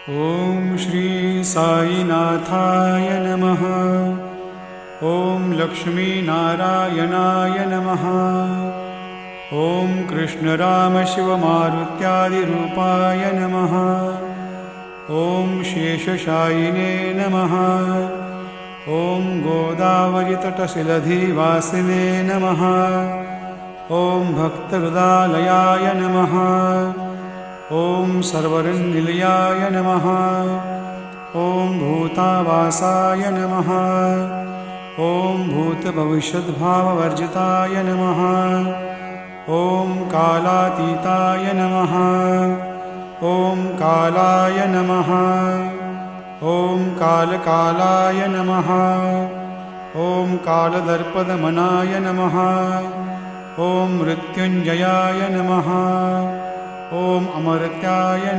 ॐ श्री साईनाथाय नमः। ॐ लक्ष्मीनारायणाय नमः। ॐ कृष्णरामशिवमारुत्यादिरूपाय नमः। ॐ शेषशायिने नमः। ॐ गोदावरीतटशिलधिवासिने नमः। ॐ भक्तहृदालयाय नमः। ॐ सर्वरन्निलयाय नमः। ॐ भूतावासाय नमः। ॐ भूतभविष्यद्भाववर्जिताय नमः। ॐ कालातीताय नमः। ॐ कालाय नमः। ॐ कालकालाय नमः। ॐ कालदर्पदमनाय नमः। ॐ मृत्युञ्जयाय नमः। ॐ अमर्त्याय